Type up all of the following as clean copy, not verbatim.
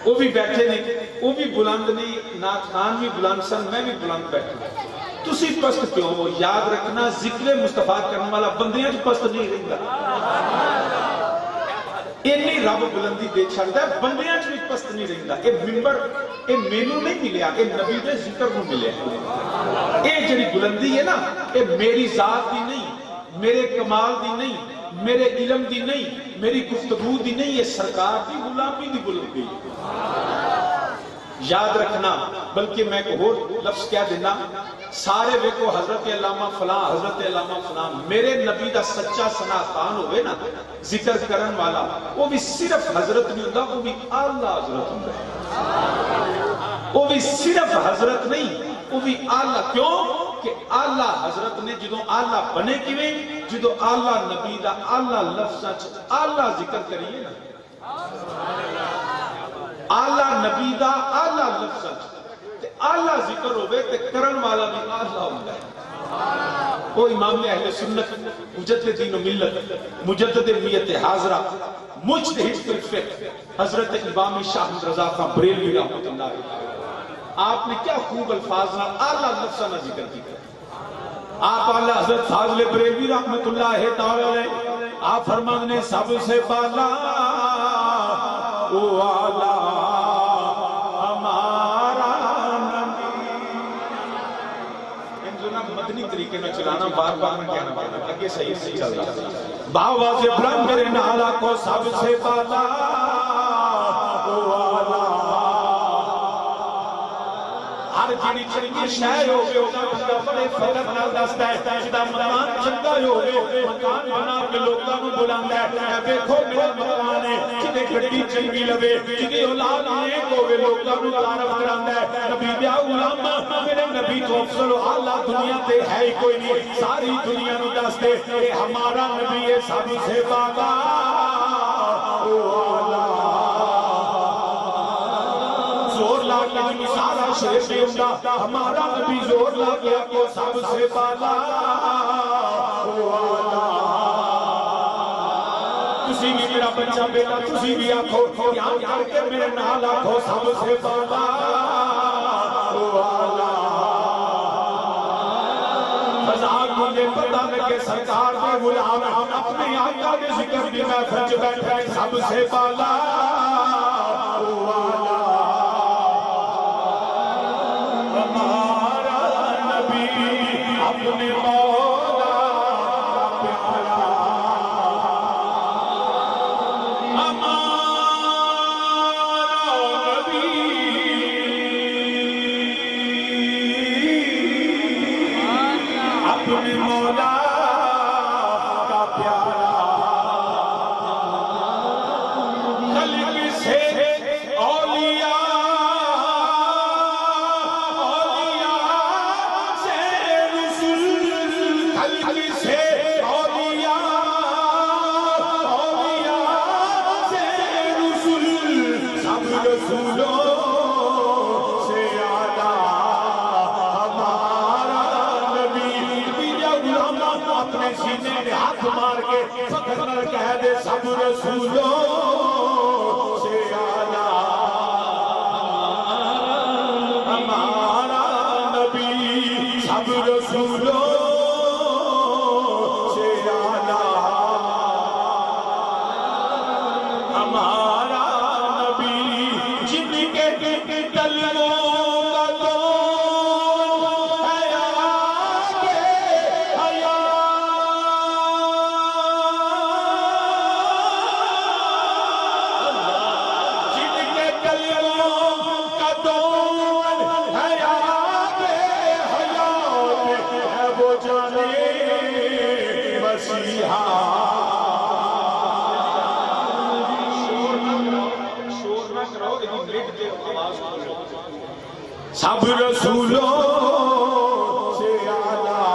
وہ بھی بیٹھے نہیں، وہ بھی بلند نہیں، نعت خان بھی بلند سن، میں بھی بلند بیٹھا. تسی پست کیوں ہو؟ یاد رکھنا ذکر مصطفیٰ کرنے والا بندیاں جو پست نہیں رہتا. اینی رب بلندی دے چھڑتا ہے، بندیاں جو پست نہیں رہتا. اے منبر اے مینو نہیں ملیا، اے نبی دے ذکر کو ملیا. اے جڑی بلندی ہے نا، اے میری ذات دی نہیں، میرے کمال دی نہیں، میرے علم دی نہیں، میری گفتگو دی نہیں، یہ سرکار دی غلامی دی بلندی. یاد رکھنا. بلکہ میں ایک اور لفظ کیا دینا، سارے ویکو حضرت علامہ فلاں حضرت علامہ فلاں، میرے نبی دا سچا سناتان ہوئے نا ذکر کرن والا، وہ بھی صرف حضرت نہیں ہوتا، وہ بھی اعلیٰ حضرت ہوتا. وہ بھی صرف حضرت نہیں، وہ بھی اعلیٰ. کیوں کہ اعلیٰ حضرت نے جدوں اعلیٰ بنے کیویں، جدوں اعلیٰ نبی دا اعلیٰ لفظاں اعلیٰ ذکر کریے نا، اعلیٰ نبی دا اعلیٰ لفظاں اعلیٰ ذکر ہوئے تے کرن والا بھی اعلیٰ ہوتا ہے. وہ امام اہل سنت، مجدد دین و ملت، مجدد میت حاضرہ، مجتہد فی الفقہ، حضرت امام شاہ احمد رضا خان بریلوی رحمۃ اللہ علیہ. آپ نے کیا خوب الفاظ نہ اعلیٰ لفظاں نہ ذکر کیا. آپ اعلیٰ حضرت فاضل بریلوی رحمۃ اللہ تعالی علیہ، آپ فرمان نے سب سے بالا او اعلیٰ مدنی طریقے میں چلانا، بار بار میں کہنا پڑا اگے صحیح سے چل رہا. باواز بلند میرے نالا کو سب سے بالا او اعلیٰ. ہر جڑی چنگی شے ہوے او بڑے فخر نال دسدا ہے، جدا مکان چنگا ہوے مکان بنا کے لوکاں نوں بلاندا ہے. دیکھو میرا مکان ہے، جدے گڈی چنگی لوے، جدی اولاد نیک ہوے لوکاں نوں تعارف کراندا ہے. نبی دے غلام میرے نبی تو افضل و اعلیٰ دنیا تے ہے ہی کوئی نہیں. ساری دنیا نوں دس دے کہ ہمارا نبی ہے سب سے بالا او اعلیٰ. زور لا کے مثال شیر دے ہوندا، ہمارا نبی زور لا کے کو سب سے بالا او اعلیٰ. تسی بھی میرا بچہ بیٹا، تسی بھی آکھو یاد کر کے میرے نال آکھو سب سے بالا او اعلیٰ. فضاق مجھے پتہ لگے سرکار دے غلام اپنے آقا کے ذکر دی محفل چ بیٹھے سب سے بالا او اعلیٰ. اپنے مولا پیارا ہمارا نبی، اپنے مولا کا پیارا خلق سے اولیاء کہہ دے سب رسولوں سے اعلیٰ ہمارا نبی، سب رسولوں سے اعلیٰ ہمارا نبی. جن کے تلووں سب رسولوں سے اعلیٰ.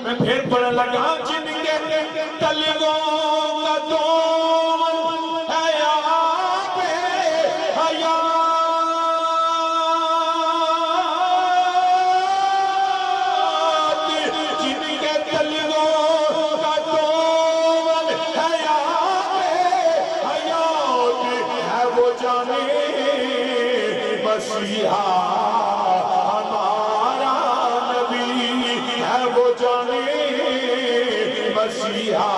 میں پھر پڑھ لگا جن کے تلووں کا دون ہے آپ حیات، جن کے تلووں کا دون ہے آپ حیات. مسیحا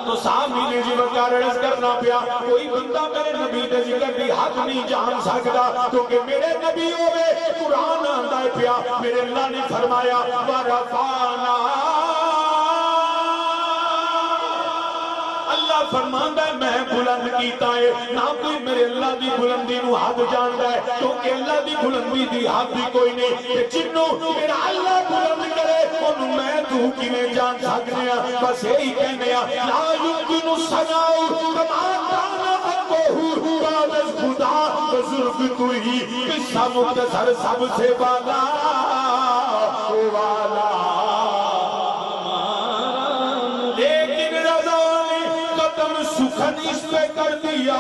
تو سامنے جی وقار عرض کرنا پیا کوئی بندہ میرے نبی دے ذکر دی حد نہیں جان سکتا کیونکہ میرے نبی ہوئے قرآن آندہ پیا میرے اللہ نے فرمایا ورفانا اللہ فرماندہ ہے میں بلند کیتا ہے نہ کوئی میرے اللہ دی بلندی نو حد جاندہ ہے کیونکہ اللہ دی بلندی دی حد بھی کوئی نہیں کہ جنوں میرا اللہ بلند کرے انہوں میں تو کی میں جان سکنے ہیں بس یہی کہنے ہیں لا یمکن سناؤ کما کانا اکوہو بادز خدا بزرگ تو ہی قصہ مختصر سب سے بالا والا سکھن اس پہ کر دیا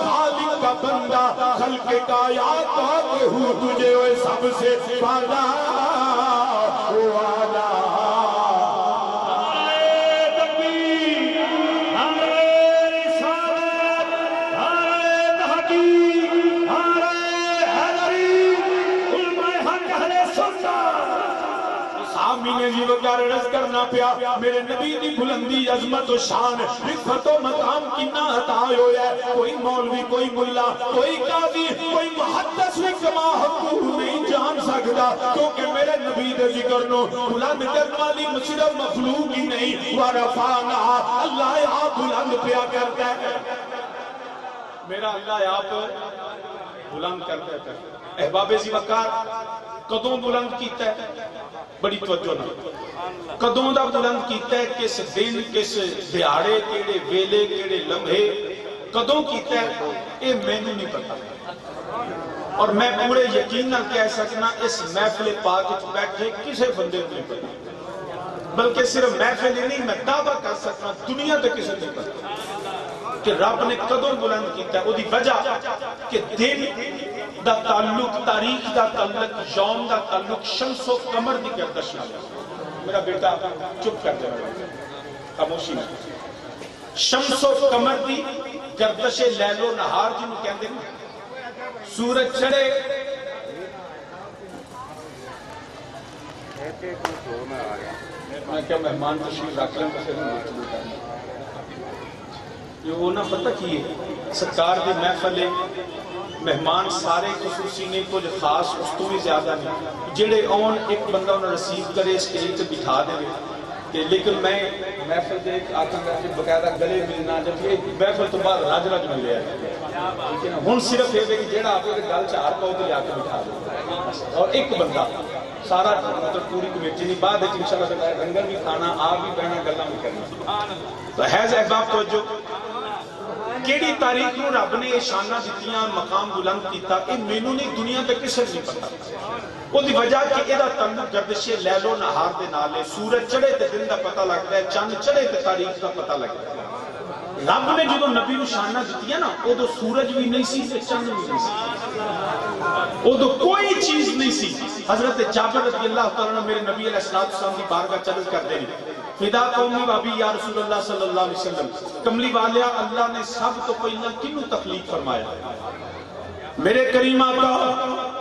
خالق کا بندہ خلق کائنات کہ ہوں تجھے ہوئے سب سے بالا والا آمین جی وقار عرض کرنا پیا میرے نبی دی بلندی عظمت و شان رفت و مقام کنا ہتائے ہویا ہے کوئی مولوی کوئی ملا کوئی قاضی کوئی محدث بھی کما حقوق نہیں جان سکتا کیونکہ میرے نبی دے ذکر نو بلند کرنے والی صرف مخلوق ہی نہیں ورفانا اللہ آپ بلند پیا کرتا ہے میرا اللہ آپ بلند کرتا ہے احباب زی وقار قدوں بلند کیتا ہے بڑی توجہ نہ قدوں دا بلند کیتا ہے کس دن کس دیہاڑے کیڑے ویلے کیڑے لمحے قدوں کیتا ہے اے میں نہیں پتا اور میں پورے یقین نہ کہہ سکنا اس محفل پاک وچ بیٹھے کسے بندے کو نہیں پتا بلکہ صرف محفل ہی نہیں میں دعویٰ کر سکنا دنیا تے کسے نہیں پتا کہ رب نے قدوں بلند کیتا ہے وہ دی وجہ کہ دن دا تعلق تاریخ دا تعلق یوم دا تعلق شمس و قمر دی گردش نہ میرا بیٹا چپ کر دے خاموشی نہ شمس و قمر دی گردش لیل و نہار جنہوں کہندے ہیں سورج چڑھے میں کیا مہمان تشریف رکھ لیں یہ وہ نہ پتہ کیے سرکار دی محفل مہمان سارے خصوصی نے کچھ خاص اس تو بھی زیادہ نہیں جڑے اون ایک بندہ انہوں رسیو کرے اسٹیج سے بٹھا دے لیکن میں محفل دے آتا گا کہ باقاعدہ گلے ملنا جب یہ محفل تو بعد راج راج ملے ہے ہن صرف یہ کہ جیڑا آپ کے گل چار پاؤ تو لے کے بٹھا دے اور ایک بندہ سارا مطلب پوری کمیٹی نہیں بعد انشاءاللہ رنگن بھی کھانا آپ بھی بہنا گلا بھی کرنا تو حیض احباب توجہ کیڑی تاریخ نو رب نے شانہ دیتیاں مقام بلند کیتا کہ مینوں نہیں دنیا تے کسے نہیں پتا وہ دی وجہ کہ ایدہ تعلق گردش لیل و نہار دے نالے سورج چڑھے تے دن دا پتہ لگتا ہے چاند چڑھے تے تاریخ دا پتہ لگتا ہے رب نے جو نبی نو شانہ دیتیاں نا وہ تو سورج بھی نہیں سی تے چاند بھی نہیں سی وہ تو کوئی چیز نہیں سی حضرت جابر رضی اللہ تعالیٰ نے میرے نبی علیہ السلام کی بارگاہ چلل کر دیں فدا قومی بابی یا رسول اللہ صلی اللہ علیہ وسلم کملی والیا اللہ نے سب تو پہلا کنوں تخلیق فرمایا میرے کریم آقا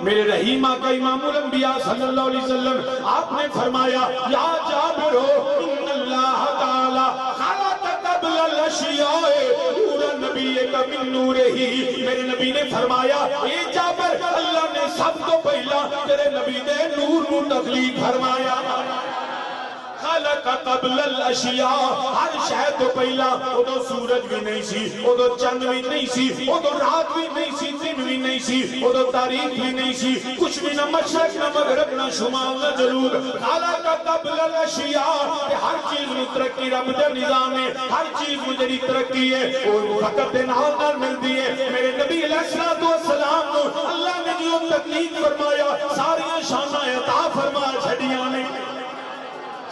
میرے رحیم آقا امام الانبیاء صلی اللہ علیہ وسلم آپ نے فرمایا یا جابر ان اللہ تعالی خلق قبل الاشیاء نور نبی کا من نور ہی میرے نبی نے فرمایا اے جابر اللہ نے سب تو پہلا تیرے نبی نے نور نور تخلیق فرمایا خلق قبل الاشیاء ہر شہد تو پہلا وہ تو سورج بھی نہیں سی وہ تو چند بھی نہیں سی وہ تو رات بھی نہیں سی دن بھی نہیں سی وہ تو تاریخ بھی نہیں سی کچھ بھی نہ مشرق نہ مغرب نہ شمال نہ جنوب خلق قبل الاشیاء ہر چیز میں ترقی رب دے نظام ہے ہر چیز میں جڑی ترقی ہے وہ فقط نال نال ملتی ہے میرے نبی علیہ السلام کو اللہ نے جو تکلیف فرمایا ساری شانہ عطا فرما چھڑیاں نے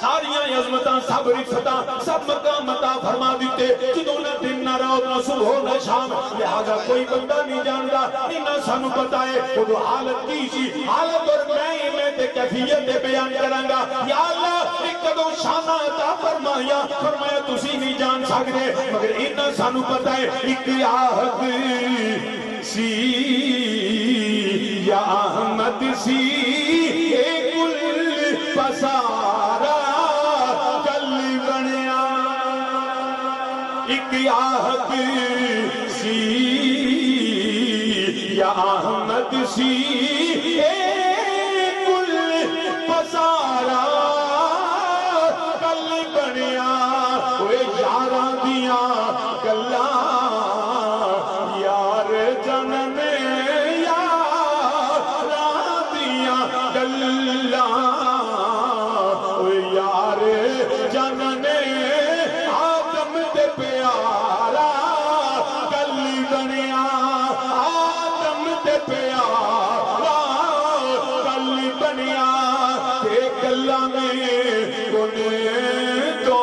ساریاں عظمتاں سب رفتاں سب مقام عطا فرما دیتے جدوں نہ دن نہ رات نہ صبح نہ شام لہذا کوئی بندہ نہیں جانتا نہ سانو پتہ ہے وہ حالت کی سی حالت اور میں تے کیفیت بیان کراں گا یا اللہ ایک کدوں شان عطا فرمایا تسی نہیں جان سکدے مگر اتنا سانو پتہ ہے ایک آہد سی یا احمد سی ایک کل پسارا آہت سی یا احمد سی کل پسارا کل بنیا اوے یاراں دیاں گلاں یار جنم یاراں دیاں گلاں اوے یار جنم آدم تے پیارا کل بنیا آدم تے پیارا کل بنیا تے گلاں میں کونے تو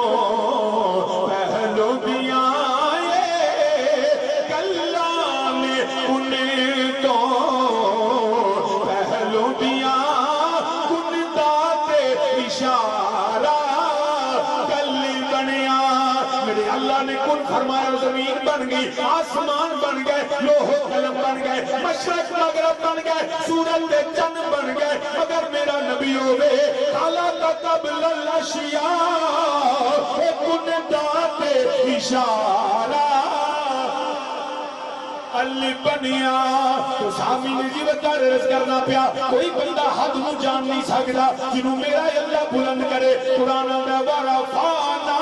پہلو دیاں گلاں میں کونے تو پہلو دیاں کندا تے اشارہ کل بنیا میرے اللہ نے کن فرمایا زمین بن گئی آسمان بن گئے لوح و قلم بن گئے مشرق مغرب بن گئے سورج تے چند بن گئے اگر میرا نبی ہوئے خالق قبل الاشیاء کن داتے اشارہ علی بنیا تو سامی نے جی وقت رس کرنا پیا کوئی بندہ حد نو جان نہیں سکتا جنہوں میرا اللہ بلند کرے قرآن میں ورفعنا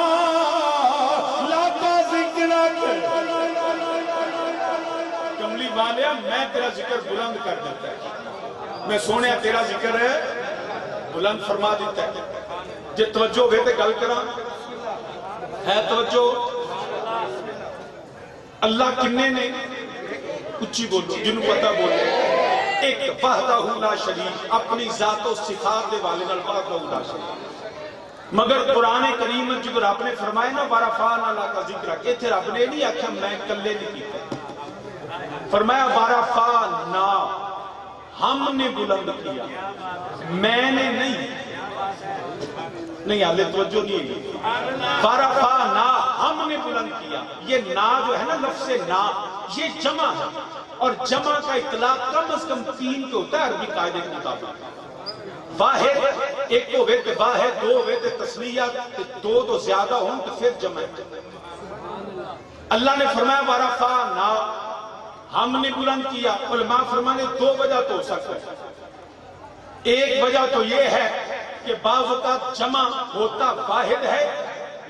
لک ذکرک کملی والیا میں تیرا ذکر بلند کر دیتا ہے میں سونے تیرا ذکر ہے بلند فرما دیتا ہے جے توجہ ہوئے تے گل کرا ہے توجہ اللہ کنے نے اچھی بولو جنہوں پتہ بولو ایک وحدہ لا شریک اپنی ذات و صفات دے والے نال وحدہ لا شریک مگر قرآن کریم جو رب نے فرمائے نا ورفعنا لک ذکرک ایتھے رب نے نہیں آکھیا میں کلے نہیں کیتا فرمایا ورفعنا ہم نے بلند کیا میں نے نہیں آلے توجہ نہیں ہے ورفعنا ہم نے بلند کیا یہ نا جو ہے نا لفظ نا یہ جمع ہے اور جمع کا اطلاق کم از کم 3 کے ہوتا ہے عربی قاعدے کے مطابق واحد ایک کو ہوئے تے واحد دو ہوئے تے تسلیہ دو تو زیادہ ہوں تو پھر جمع ہے اللہ نے فرمایا ورفعنا ہم نے بلند کیا علماء فرمانے 2 وجہ تو ہو سکتا ہے ایک وجہ تو یہ ہے کہ بعض اوقات جمع ہوتا واحد ہے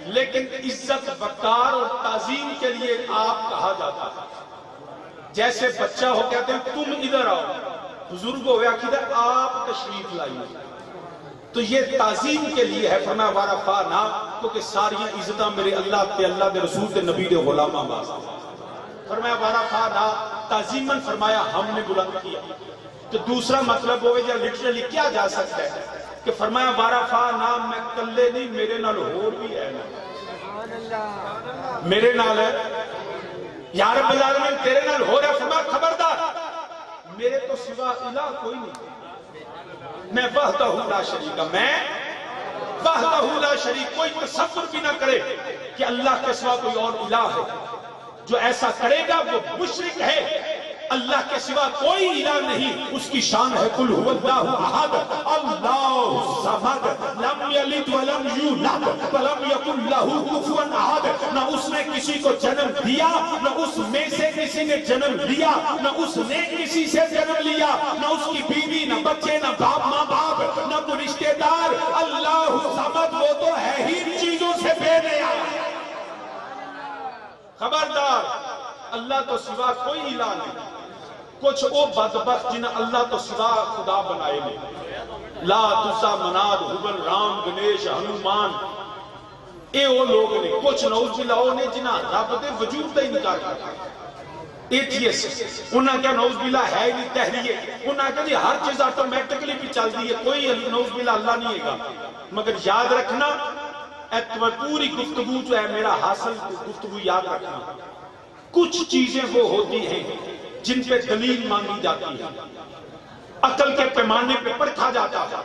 لیکن عزت وقار اور تعظیم کے لیے آپ کہا جاتا ہے جیسے بچہ ہو کہتے ہیں تم ادھر آؤ بزرگ ہو گیا کدھر آپ تشریف لائیے تو یہ تعظیم کے لیے ہے فرمایا ورفعنا کیونکہ ساری عزتاں میرے اللہ دے رسول دے نبی دے غلاماں واسطے فرمایا ورفعنا تعظیماً فرمایا ہم نے بلند کیا تو دوسرا مطلب ہوئے یا لٹرلی کیا جا سکتا ہے کہ فرمایا ورفعنا میں کلے نہیں میرے نال اور بھی ہے میرے نال ہے یا رب العالمین تیرے نال ہو رہا فرمایا خبردار میرے تو سوا الہ کوئی نہیں میں وحدہ لا شریک میں وحدہ لا شریک کوئی تصور بھی نہ کرے کہ اللہ کے سوا کوئی اور الہ ہے جو ایسا کرے گا وہ مشرک ہے اللہ کے سوا کوئی الہ نہیں اس کی شان ہے قل هو اللہ احد اللہ الصمد لم یلد ولم یولد ولم یکن له کفوا احد نہ اس نے کسی کو جنم دیا نہ اس میں سے کسی نے جنم لیا نہ اس نے کسی سے جنم لیا نہ اس کی بیوی نہ بچے نہ باپ ماں باپ نہ کوئی رشتہ دار اللہ الصمد وہ تو ہے ہی چیزوں سے بے نیاز خبردار اللہ تو سوا کوئی الہ نہیں کچھ او بدبخت جنہیں اللہ تو سوا خدا بنائے لے لا تسا مناد حبل رام گنیش ہنومان اے او لوگ نے کچھ نوز باللہ نے جنہیں رب دے وجود دا انکار کرتا ایتھیس انہاں کیا نوز باللہ ہے نہیں تحریے انہاں کیا جی ہر چیز آٹومیٹکلی بھی چل دی ہے کوئی نوز باللہ اللہ نہیں ہے گا مگر یاد رکھنا پوری گفتگو جو ہے میرا حاصل گفتگو یاد رکھنا کچھ چیزیں وہ ہوتی ہیں جن پہ دلیل مانگی جاتی ہے عقل کے پیمانے پہ پرکھا جاتا ہے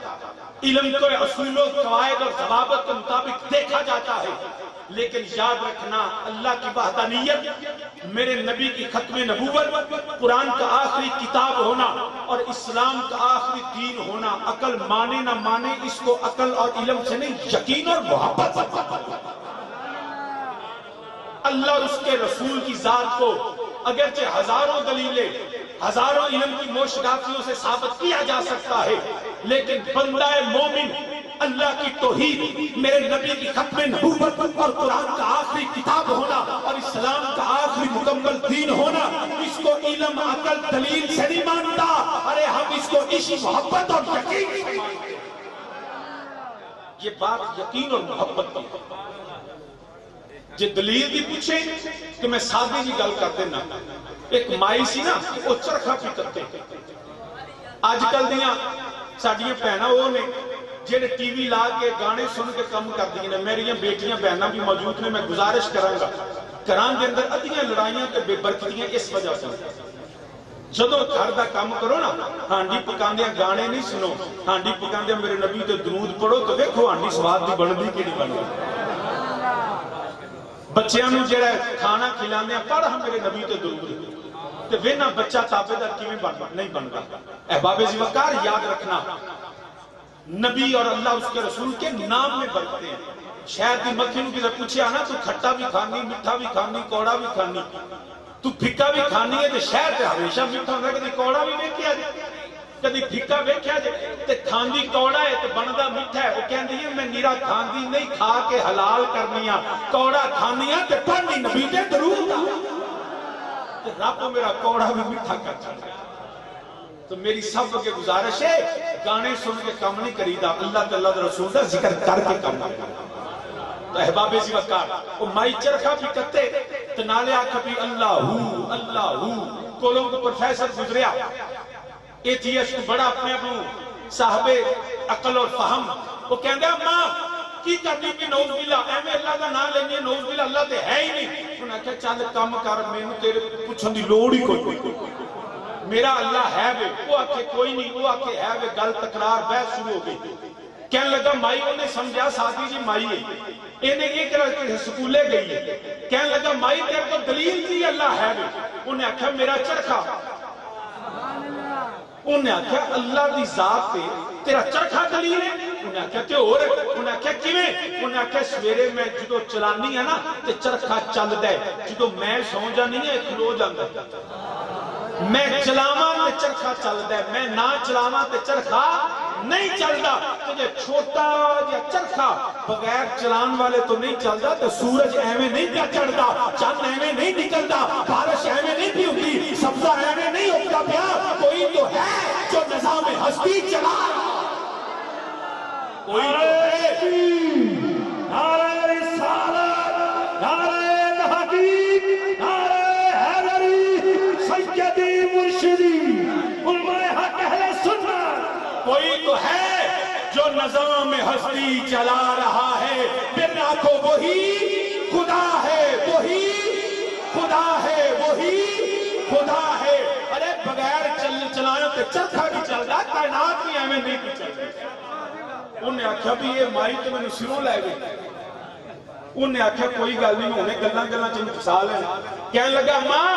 علم کو اصول و قواعد اور ضوابط کے مطابق دیکھا جاتا ہے لیکن یاد رکھنا اللہ کی وحدانیت میرے نبی کی ختم نبوت قرآن کا آخری کتاب ہونا اور اسلام کا آخری دین ہونا عقل مانے نہ مانے اس کو عقل اور علم سے نہیں یقین اور محبت اللہ اور اس کے رسول کی ذات کو اگرچہ ہزاروں دلیلیں ہزاروں علم کی موشگافیوں سے ثابت کیا جا سکتا ہے، لیکن بندہ مومن اللہ کی توحید، میرے نبی کی ختم نبوت اور قرآن کا آخری کتاب ہونا اور اسلام کا آخری مکمل دین ہونا، اس کو علم عقل دلیل سے نہیں مانتا، ارے ہم اس کو عشق محبت اور یقین سے مانتے ہیں۔ یہ بات یقین اور محبت کی جے دلیل دی پوچھے کہ میں سادی جی گل کرتے نا، ایک مائی سی نا وہ چرخا پی کرتے، آج کل دیاں ساڑیاں پہنا وہ نے جیڑے ٹی وی لا کے گانے سن کے کم کر دیئے نے، میری بیٹیاں بہنہ بھی موجود نے، میں گزارش کروں گا کران دے اندر ادھیاں لڑائیاں تے بے برکتیاں اس وجہ سے جدو گھر دا کام کرو نا، ہانڈی پکاندیاں گانے نہیں سنو، ہانڈی پکاندیاں میرے نبی تے درود پڑھو تو دیکھو ہانڈی سواد دی بن دی کہ نہیں بن دی۔ بچیاں نو جڑا کھانا کھلاندیاں پڑھ ہم میرے نبی تے درود تے وینا بچہ تابعدار کیویں نہیں بنتا۔ احباب ذوقار یاد رکھنا، نبی اور اللہ اس کے رسول کے نام میں برکتے ہیں۔ شہد کی مکھی نو کسی پوچھے آنا تو کھٹا بھی کھانی، میٹھا بھی کھانی، کوڑا بھی کھانی، تو پھکا بھی کھانی ہے تو شہد تے ہمیشہ میٹھا ہوتا ہے، کدی کوڑا بھی ویکھیا جائے کدی پھکا ویکھیا جائے تے کھاندی کوڑا ہے تے بندا میٹھا ہے۔ وہ کہندی ہے میں نیرا کھاندی نہیں، کھا کے حلال کرنی ہاں، کوڑا کھانی ہاں تے پڑھنی نبی تے درود تے رب میرا کوڑا بھی میٹھا کر چھڑا۔ تو میری سب کے گزارش ہے گانے سن کے کام نہیں کریدا، اللہ تے اللہ دے رسول دا ذکر کر کے کام کریدا۔ تو احباب ذوقار وہ مائی چرخا بھی کرتے تو نالے آکھا بھی اللہ ہو کولوں کو پروفیسر گزریا ایتھیسٹ بڑا اپنے اپنوں صاحب عقل اور فہم، وہ کہندے ہیں ماں کی کرنی بھی نوز باللہ اے اللہ کا نام لینی ہے، نوز باللہ اللہ تے ہے ہی نہیں۔ انہوں نے کہا چل کام کر، میں نے تیرے پوچھن دی لوڑ ہی کوئی، میرا اللہ ہے وے، وہ آکھے کوئی نہیں، وہ آکھے ہے وے، گل تکرار بحث شروع ہو گئی۔ کہنے لگا مائی انہیں سمجھا ساتھی جی مائی ہے، انہیں ایک رہتے سکولے گئی ہے، کہنے لگا مائی تیرے کو دلیل تھی اللہ ہے وے، انہیں آکھا میرا چرخا، انہیں آکھا اللہ دی ذات پہ تیرا چرخا دلیل ہے، انہیں آکھا کہ اور انہیں آکھا کیویں، انہیں آکھا سویرے میں جدو چلانی ہے نا تے چرخا چل دے، جدو میں سو جانی ہے کھلو جاندہ، میں چلاواں تے چرخا چل دے، میں نہ چلاواں تے چرخا نہیں چلدا۔ تجھے چھوٹا یا چرخا بغیر چلان والے تو نہیں چلدا، تو سورج ایویں نہیں پیا چڑھدا، چاند ایویں نہیں نکلدا، بارش ایویں نہیں پی ہوتی، سبزہ ایویں نہیں اگتا پیا، کوئی تو ہے جو نظام ہستی چلا رہا، کوئی تو ہے۔ نعرہ رسالت، نعرہ تحقیق، نعرہ حیدری، سیدی مرشدی، علماء حق اہل سنت، کوئی تو ہے جو نظام ہستی چلا رہا ہے، پھر آنکھوں وہی خدا ہے، وہی خدا ہے، وہی خدا ہے۔ ارے بغیر چلائیں تو چرخا بھی چل رہا، کائنات بھی ہمیں نہیں بھی چل رہا۔ انہیں آکھا بھی یہ مائی تو میں نے سروں لائے گئے، انہیں آکھا کوئی گل نہیں، انہیں گلنا چند مثال ہے۔ کہنے لگا ماں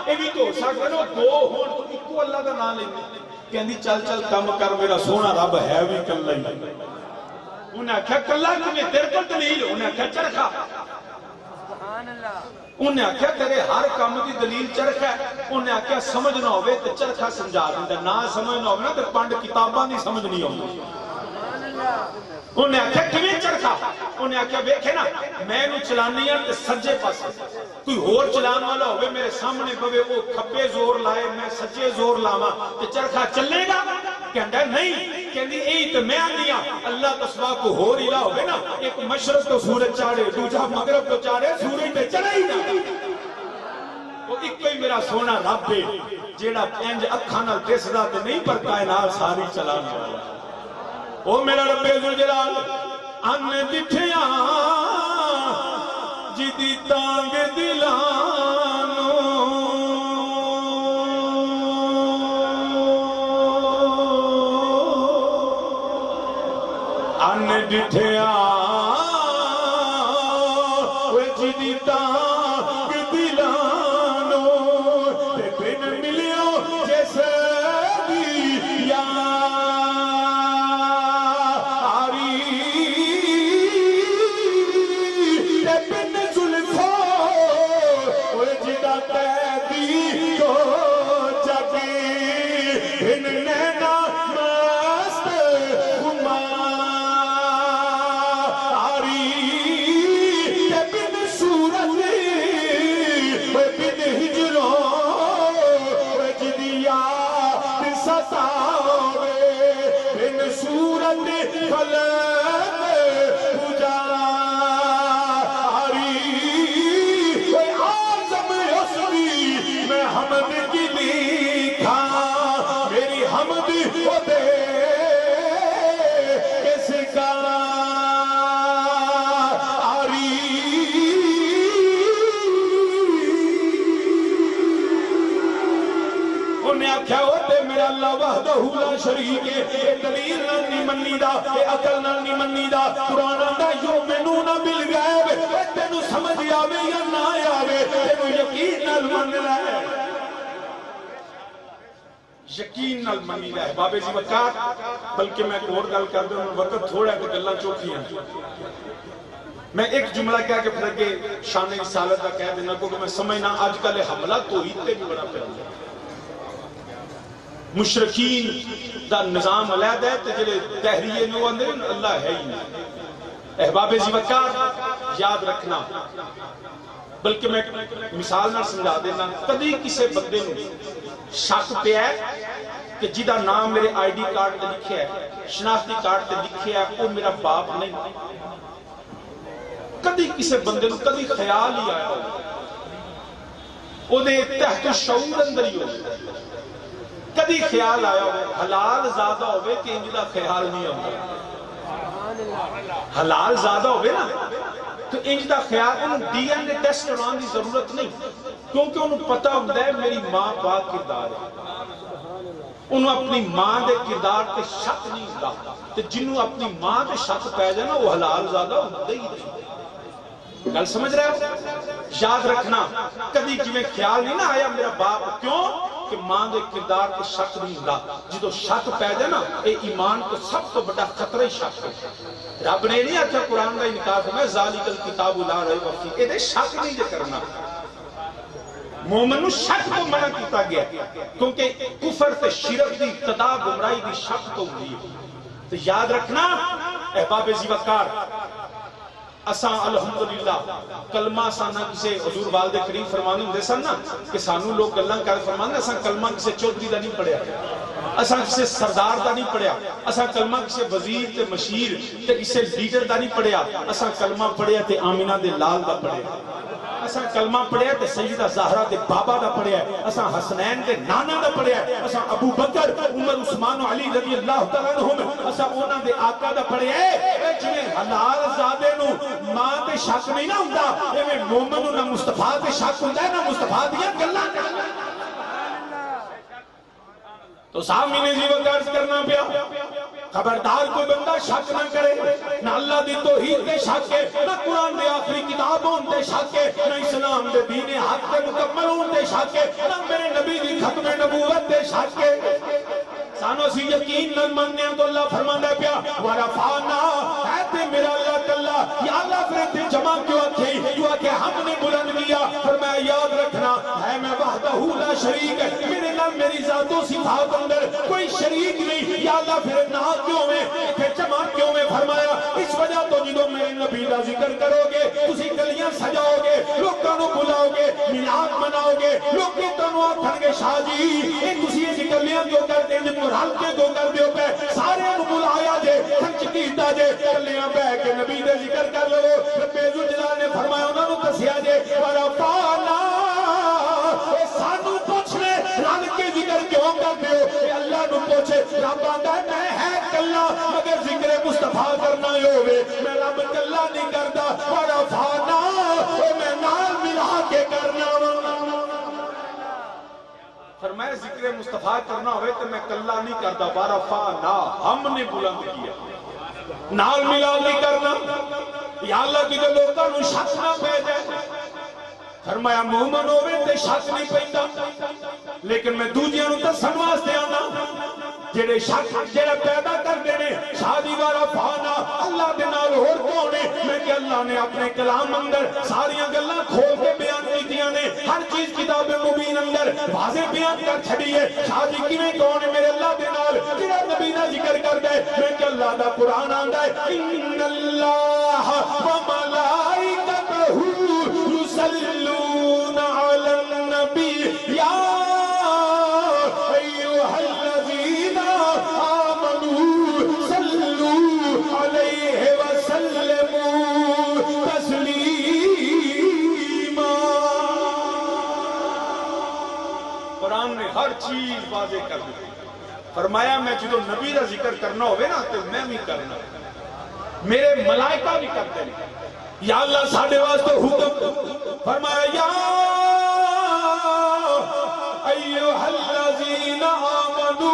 یہ بھی تو سکتا ہے دو ہون تو ایکو اللہ کا نام لینے، کہندی چل چل کم کر میرا سونا رب ہے بھی کلہ ہی۔ انہیں آکھا کلہ تمہیں تیرے کو دلیل، انہیں آکھا چرخا، انہیں آکھا تیرے ہر کام کی دلیل چرخا ہے، انہیں آکھا سمجھ نہ ہوئے تو چرخا سمجھا دیندہ، نہ سمجھ نہ ہوئے نا تو پانڈ کتاباں نہیں سمجھ نہیں ہوگی۔ انہیں آکھا کیویں چرخا، انہیں آکھا ویکھے نا میں نو چلانی ہے سجے پاسے، کوئی اور چلان والا ہوئے میرے سامنے پوے وہ کھبے زور لائے میں سجے زور لاواں تے چرخا چلے گا؟ کہندا نہیں، کہندی یہی تو میں آندیاں اللہ تو سوا کو ہور الہ ہوئے نا، ایک مشرق تو سورج چاڑے، دوجا مغرب تو چاڑے، سورج تے چڑھے ہی نہ، وہ ایک ہی میرا سونا رب ہے جیڑا انج اکھاں نال دسدا تے نہیں پر کائنات ساری چلان والا۔ او میرا رب ذوالجلال ان دٹھیاں جدی تانگ دلانو ان دٹھیاں جدی تانگ دلانو تے بن ملیو جیسے بھی یار میرا اللہ وحدہ لا شریک ہے. اے دلیل نال نہیں منی دا, اے عقل نال نہیں منی دا. قرآن آندا یؤمنون بالغیب, تینوں سمجھ آوے یا نہ آوے تینوں یقین نال من لے, یقین نال منی دا ہے. بابے جی وقات بلکہ میں ایک اور گل کر دوں, وقت تھوڑا ہے تو گلاں چوکھیاں. میں ایک جملہ کہہ کے پھر کے شان رسالت کا کہہ دینا کیونکہ میں سمجھنا آج کل حملہ توحید تے بھی بڑا پہ مشرکین دا نظام علیحدہ ہے تے جڑے تحریے نے وہ اندر اللہ ہے ہی نہیں. احباب زیوکار یاد رکھنا, بلکہ میں مثال نہ سمجھا دینا. کدی کسے بندے نوں شک پہ ہے کہ جدا نام میرے آئی ڈی کارڈ تے لکھیا ہے, شناختی کارڈ تے لکھیا ہے, وہ میرا باپ نہیں. کدی کسے بندے نوں کدی خیال ہی آیا او دے تحت شعور اندر ہی ہو, کدی خیال آیا ہوئے حلال زیادہ ہوئے کہ انجدہ خیال نہیں ہوگا. حلال زیادہ ہوئے نا تو انجدہ خیال, انہوں ڈی این اے ٹیسٹ کران دی ضرورت نہیں, کیونکہ انہوں پتہ ہوتا ہے میری ماں پاک کردار ہے. انہوں اپنی ماں دے کردار تے شک نہیں ہوتا, تو جنہوں اپنی ماں دے شک پہ جائے نا وہ حلال زیادہ ہوتا ہی نہیں. گل سمجھ رہے ہو؟ یاد رکھنا کبھی جی میں خیال نہیں نہ آیا میرا باپ, کیوں کہ ماں دے کردار تے شک نہیں ہوتا. جدو شک پہ جائے نا اے ایمان کو سب تو بڑا خطرہ ہی شک ہے. رب نے نہیں آتا قرآن کا انکار فرمایا ذالک الکتاب لا ریب فیہ, اے دے شک نہیں جے کرنا. مومن نو شک تو منع کیتا گیا کیونکہ کفر تے شرک دی ابتدا گمراہی دی شک تو ہوئی. تو یاد رکھنا احباب زیوکار, اساں الحمدللہ کلمہ سانا کسے حضور والد کریم فرمانے ہوندے سن نا کہ سانو لوگ گلاں کر فرمانے, اساں کلمہ کسے چودھری دا نہیں پڑھیا, اساں کسے سردار دا نہیں پڑھیا, اساں کلمہ کسے وزیر تے مشیر تے کسے لیڈر دا نہیں پڑھیا, اساں کلمہ پڑھیا تے آمینہ دے لال دا پڑھیا, اساں کلمہ پڑھیا تے سیدہ زہرہ دے بابا دا پڑھیا, اساں حسنین دے نانا دا پڑھیا, اساں ابو بکر عمر عثمان و علی رضی اللہ تعالیٰ عنہم اساں اونا دے آقا دا پڑھیا. اے جنہیں حلال زادے نو ماں تے شک نہیں نہ ہوندہ, اے میں مومنو نہ مصطفیٰ تے شک ہوندہ ہے نہ مصطفیٰ دیا گلہ. تو سامنے زیوکار کرنا پیا, خبردار کوئی بندہ شک نہ کرے, نہ اللہ دی توحید دے شک ہے, نہ قرآن دے آخری کتابوں دے شک ہے, نہ اسلام دے دین حق دے مکملوں دے شک ہے, نہ میرے نبی دی ختم نبوت دے شک ہے. سانو سی یقین نہ ماننے ہیں تو اللہ فرمانا پیا ورفعنا, ہے تے میرا اللہ کلا یا اللہ فرتے جمع کیوں آکھے جو آکھے ہم نے بلند کیا. فرمایا یاد رکھنا ہے میں وحدہ لا شریک ہے, میرے نام میری ذات و صفات اندر کوئی شریک نہیں. یا اللہ پھر نہ کیوں میں پھر جمع کیوں میں فرمایا اس وجہ تو جدو میرے نبی کا ذکر کرو گے تسی گلیاں سجاؤ گے, لوگوں کو بلاؤ گے, میلاد مناؤ گے, لوگ تنوں آکھن گے شاہ جی اے تسی اس گلیاں کیوں کرتے ہیں مرحل کے دو کر دیو پہ سارے انہوں بلایا جے خرچ کیتا جے گلیاں بہ کے نبی دے ذکر کر لو. رب ذوالجلال نے فرمایا انہوں نے دسیا جے ورفعنا, اے سانو پوچھنے رل کے ذکر کیوں کر دیو, اے اللہ نو پوچھے رب آندا میں ہے کلا مگر ذکر مصطفیٰ کرنا ہی ہوئے, میں رب کلا نہیں کردا. ورفعنا اے میں نال ملا کے کرنا. فرمایا ذکر مصطفیٰ کرنا ہوئے تو میں کلا نہیں کرتا. ورفعنا ہم نے بلند کیا, نال ملا نہیں کرنا. یا اللہ کی جو لوگاں نو شک نہ پہ جائے. فرمایا مومن ہوئے تے شک نہیں پہندا, لیکن میں دوجیاں نو دسن واسطے آنا جڑے شک جڑے پیدا کر دینے شادی وارا پھانا اللہ دے نال ہور کون ہے. میں کہ اللہ نے اپنے کلام اندر ساریاں گلاں کھول کے بیان کیتیاں نے, ہر چیز کتاب مبین اندر واضح بیان کر چھڑی ہے. شادی کیویں کون ہے میرے اللہ دے نال جڑا نبی دا ذکر کردا ہے. میں کہ اللہ دا قرآن آندا ہے ان اللہ و ملائکتہ یصلون علی النبی یا ایھا الذین آمنوا صلوا علیہ وسلموا تسلیما. قرآن نے ہر چیز واضح کر دی. فرمایا میں جدو نبی دا ذکر کرنا ہوئے نا تو میں بھی کرنا, میرے ملائکہ بھی کرتے ہیں. یا اللہ ساڑھے واسطے حکم فرمایا یا ایھا الذین آمنوا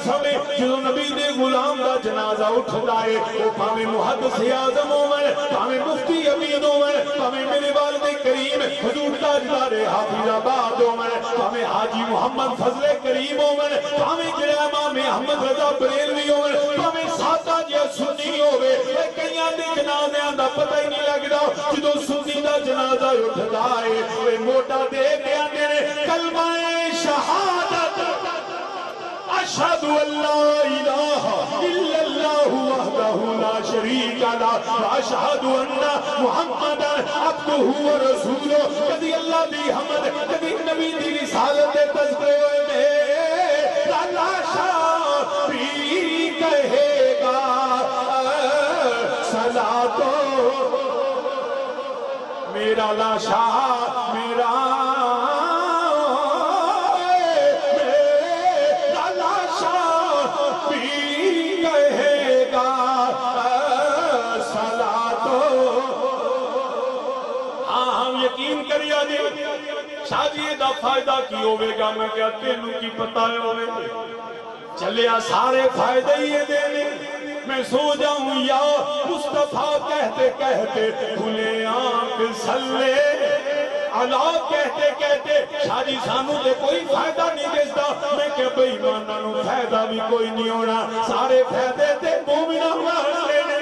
قسم ہے جو نبی دے غلام دا جنازہ اٹھدا ہے او بھاویں محدث اعظم ہون بھاویں مفتی امین ہون بھاویں میرے والد کریم حضور تاجدار حافظ آباد ہون بھاویں حاجی محمد فضل کریم ہون بھاویں جڑا امام احمد رضا بریلوی ہون بھاویں سادہ جیا سنی ہوے کئیاں دے جنازیاں دا پتہ ہی نہیں لگدا جدوں سنی دا جنازہ اٹھدا ہے اوے موٹا دے کے آندے نے کلمہ شہادت اشہد ان لا الہ الا اللہ وحدہ لا شریک لہ واشہد ان محمدا عبدہ ورسولہ کبھی اللہ دی حمد کبھی نبی دی رسالت دے تذکرے ہوئے میں لاشا بھی کہے گا صلاۃ میرا لاشا میرا شادی دا فائدہ کی ہوئے گا میں کیا تینوں کی پتہ ہوئے چلیا سارے فائدہ ہی دینے میں سو جاؤں یا مصطفیٰ کہتے کہتے کھلے آنکھ سلے اللہ کہتے کہتے شادی سانو دے کوئی فائدہ نہیں دیستا میں کہ بھئی مانانو فائدہ بھی کوئی نہیں ہونا سارے فائدے تے مومنہ مان لینے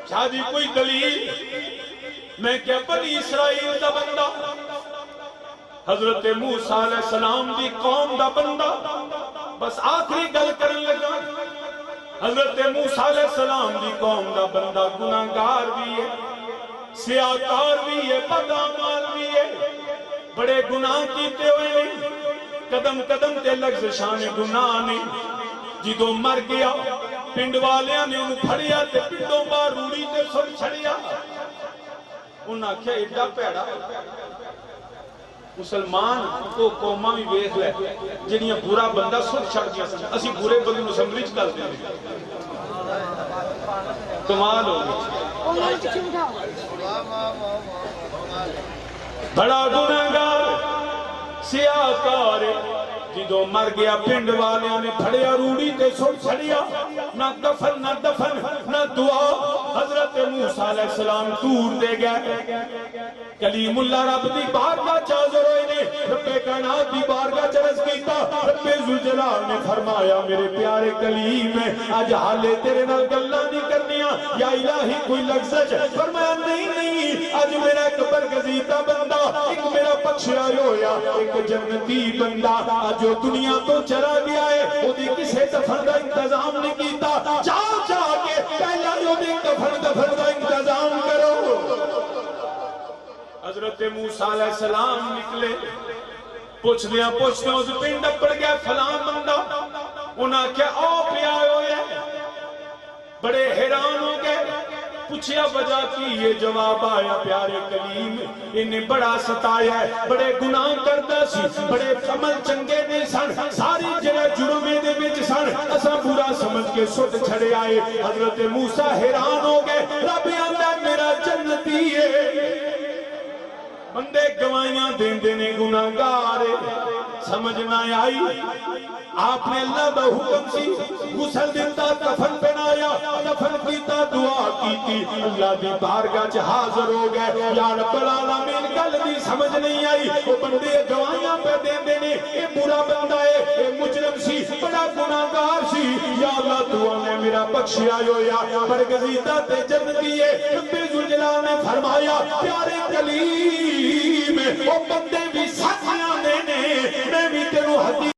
شادی کوئی دلیل میں کیا بنی اسرائیل دا بندہ حضرت موسیٰ علیہ السلام دی قوم دا بندہ بس آخری گل کرن لگا حضرت موسیٰ علیہ السلام دی قوم دا بندہ گناہگار بھی ہے سیاکار بھی ہے بدعمال بھی ہے بڑے گناہ کیتے ہوئے نہیں قدم قدم تے لغزشان گناہ نہیں جدوں مر گیا پنڈ والیاں نے انہوں پھڑیا تے پنڈوں بار روڑی تے سر چھڑیا انہاں کیا ایڈا پیڑا مسلمان کو قوماں بھی ویکھ لے جڑیاں برا بندہ سر چھڑ گیا اسی برے بندے نوں اسمبلی چ کر دیں کمال ہو گئی بڑا گنہگار سیاکار جدو مر گیا پنڈ والیاں نے پھڑیا روڑی تے سر چھڑیا نہ دفن نہ دفن نہ دعا حضرت موسیٰ علیہ السلام دور دے گئے کلیم اللہ رب دی بارگاہ چازر ہوئے نے رب کائنات دی بارگاہ چرس کیتا رب ذوالجلال نے فرمایا میرے پیارے کلیم میں آج حالے تیرے نال گلاں نہیں کرنیاں یا الہی کوئی لغزش فرمایا نہیں نہیں آج میرا ایک برگزیدہ بندہ ایک میرا پکشیا ہویا ایک جنتی بندہ آج جو دنیا تو چلا گیا ہے وہ دی کسے دفن دا انتظام نہیں کیتا جا جا کے پہلا جو دی دفن دا انتظام کرو حضرت موسیٰ علیہ السلام نکلے پوچھ دیا اس پنڈ پڑ گیا فلاں بندہ انہاں کیا او پیا ہوئے بڑے حیران ہو گئے پوچھیا وجہ کی یہ جواب آیا پیارے کلیم انہیں بڑا ستایا ہے بڑے گناہ کرتا سی بڑے عمل چنگے نے سن ساری جرہ جرمے دے بچ سن اسا برا سمجھ کے سٹ چھڑے آئے حضرت موسیٰ حیران ہو گئے رب آندہ میرا جنتی ہے بندے گوائیاں دین دینے گناہگار سمجھ نہ آئی آپ نے اللہ دا حکم سی غسل دیتا کفن پہنایا دفن کیتا دعا کیتی اللہ دی بارگاہ چ حاضر ہو گئے یا رب العالمین گل دی سمجھ نہیں آئی وہ بندے گوائیاں پہ دین دینے اے برا بندہ ہے اے مجرم سی بڑا گناہگار سی یا اللہ دعا نے میرا بخشیا ہویا برگزیدہ تے جنتی ہے رب ذوالجلال نے فرمایا پیارے کلیم وہ بندے بھی ساتھیاں دینے میں بھی تینوں حدیث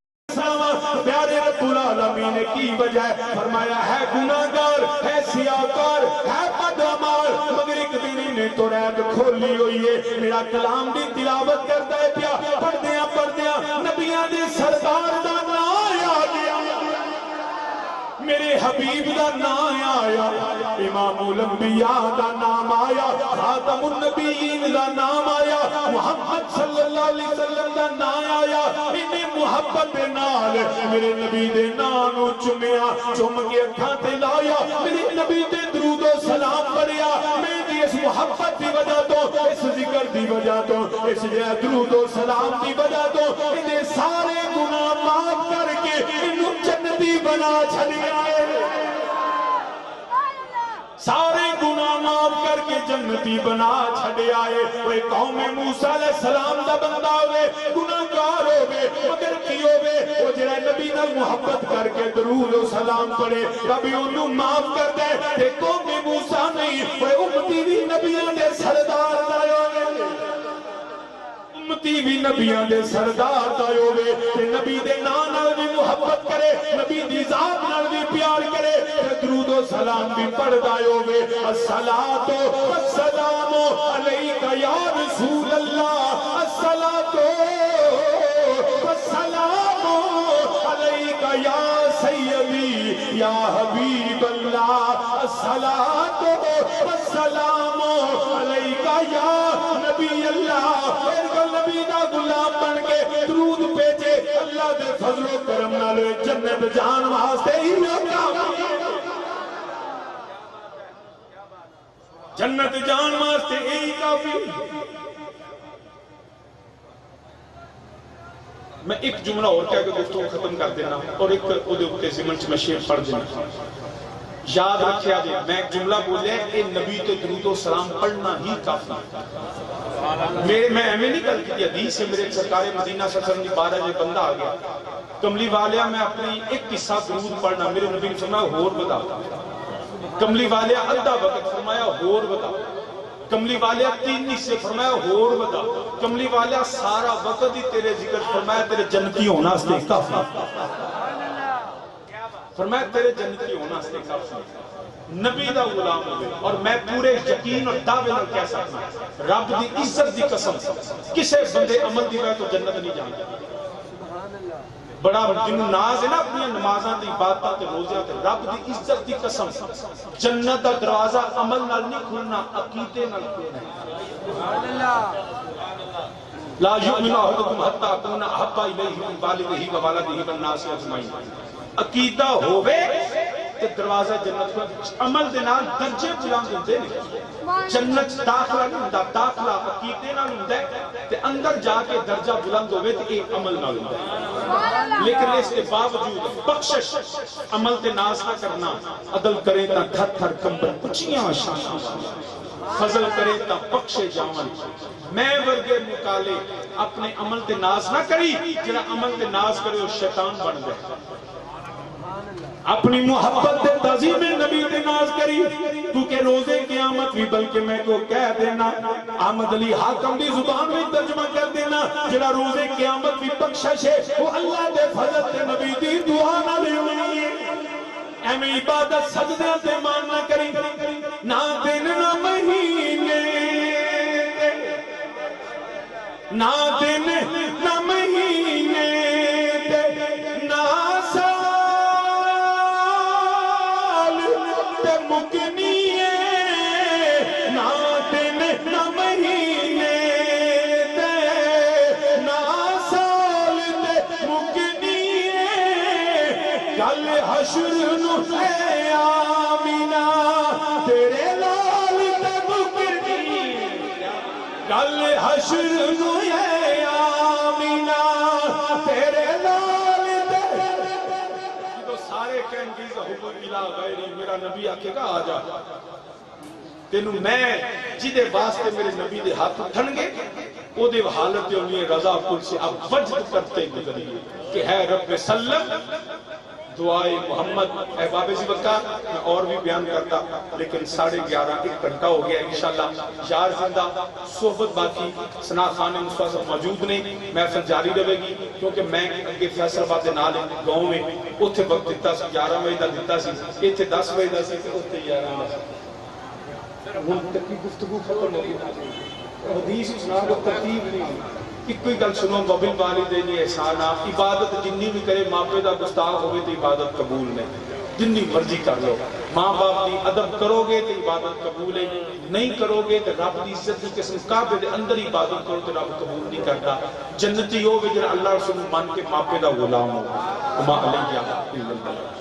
پیارے رب العالمین کی وجہ فرمایا ہے گناہگار ہے سیاکار ہے بدعمال مگر ایک دن نے تو رات کھولی ہوئی ہے میرا کلام بھی تلاوت کرتا ہے پیا پڑھدیاں نبیاں دے سردار دا نام آ گیا میرے حبیب دا نام آیا امام الانبیاء دا نام آیا خاتم النبیین دا نام آیا محمد صلی اللہ علیہ وسلم دا نام آیا انہیں محبت نال میرے نبی دے نانو چمیا چم کے اکھاں تے لایا میرے نبی دے درود و سلام پڑھیا میں دی اس محبت دی وجہ تو اس ذکر دی وجہ تو اس درود و سلام دی وجہ تو انہیں سارے گناہ معاف کر کے انہوں جنتی بنا چھڑیا ہے سارے گناہ معاف کر کے جنتی بنا چھڑے آئے وہ قوم موسیٰ علیہ السلام دا بندہ ہوئے گناہگار ہوئے مگر کی ہوئے وہ جڑا نبی نال محبت کر کے درود و سلام پڑھے ربی انہوں معاف کر دے تے قوم موسیٰ نہیں وہ امتی بھی نبیان دے سردار دائے ہوئے امتی بھی نبیان دے سردار دائے ہوئے تے نبی دے نال بھی محبت کرے نبی دی ذات نال بھی پیار کرے درود و سلام بھی پڑھ دائے ہوئے الصلاة والسلام علیکہ یا رسول اللہ الصلاة والسلام علیکہ یا سیدی یا حبیب اللہ الصلاة والسلام علیکہ یا نبی اللہ نبی دا غلام بن کے درود پیچے اللہ دے فضل و کرم نالے جنت جان واسطے ہی جنت جان واسطے ہی کافی میں ایک جملہ اور کہہ کے گفتگو ختم کر دینا اور ایک ادھے اپنے زمن چ میں شعر پڑھ دینا یاد رکھیا جی میں ایک جملہ بولے کہ نبی تے درود و سلام پڑھنا ہی کافی میں ایمیں نہیں کر کی حدیث سے میرے سرکار مدینہ صلی اللہ علیہ وسلم بارہ جو بندہ آ گیا کملی والیا میں اپنی ایک قصہ درود پڑھنا میرے نبی نے فرمایا ہور بتا کملی والیا ادھا وقت فرمایا ہور بتا کملی والیا 3 حصے فرمایا ہور بتا کملی والیا سارا وقت ہی تیرے ذکر فرمایا تیرے جنتی ہونا سے کافی فرمایا تیرے جنتی ہونا سے کافی نبی دا غلام ہوئے اور میں پورے یقین اور دعوے نال کہہ سکتا رب دی عزت دی قسم کسے بندے عمل دی وجہ تو جنت نہیں جانتا بڑا جنوں ناز ہے نا اپنی نمازاں دی عبادتاں تے روزیاں تے رب دی عزت دی قسم جنت دا دروازہ عمل نال نہیں کھلنا عقیدے نال کھلنا لا یؤمن احدکم حتی اکون احب الیہ من والدہ وولدہ والناس اجمعین عقیدہ ہوے تے دروازہ جنت کو عمل دے نال درجے بلند ہوندے نے جنت داخلہ نہیں ہوندا داخلہ عقیدے نال ہوندا ہے تے اندر جا کے درجہ بلند ہوے تے اے عمل نال ہوندا ہے لیکن اس کے باوجود بخشش عمل تے ناز نہ کرنا عدل کرے تا تھر تھر کمبن اونچیاں شان فضل کرے تا بخشے جاون میں ورگے مکالے اپنے عمل تے ناز نہ کری جڑا عمل تے ناز کرے وہ شیطان بن گئے اپنی محبت دے تعظیم نبی دے ناز کری تو کہ روزے قیامت بھی بلکہ میں کو کہہ دینا احمد علی حاکم دی زبان میں ترجمہ کر دینا جڑا روزے قیامت بھی بخشش ہے وہ اللہ دے فضل دے نبی دی دعا نہ لے ہوئی ایم عبادت سجدے تے مان نہ کری نہ دن نہ مہینے نہ دن نہ مہینے نہ مکنیے نہ دن نہ مہینے دے نہ سال دے مکنیے کل حشر نو اے آمینہ تیرے لال دے مکنیے کل حشر نو اے آمینہ تیرے لال دے تو سارے کہیں گے حب الہ غیری میرا نبی آکے گا آجا تینوں میں جدے واسطے میرے نبی دے ہاتھ اٹھن گے او دے حالت دے انہیں رضا کل سے اب وجد کرتے گزریے کہ ہے رب سلم دعائے محمد احباب وقار میں اور بھی بیان کرتا لیکن 11:30 ایک گھنٹہ ہو گیا انشاءاللہ یار زندہ صحبت باقی سنا خان مصطفیٰ موجود نہیں محفل جاری رہے گی کیونکہ میں اگے فیصل آباد دے نال گاؤں میں اوتھے وقت دیتا سی 11 بجے دا دیتا سی ایتھے 10 بجے دا سی تے اوتھے 11 دا سی ہن تک کی گفتگو ختم ہو گئی حدیث سنا کو ترتیب نہیں کوئی گل سنو وبل والدین احسانا عبادت جنی بھی کرے ماں پہ دا گستاخ ہوئے تو عبادت قبول نہیں جنی مرضی کر لو ماں باپ دی ادب کرو گے تو عبادت قبول ہے نہیں کرو گے تو رب دی عزت کی قسم کعبے دے اندر عبادت کرو تو رب قبول نہیں کرتا جنتی ہو گے جڑا اللہ رسول مان کے ماں پہ دا غلام ہو وما علیہ الا اللہ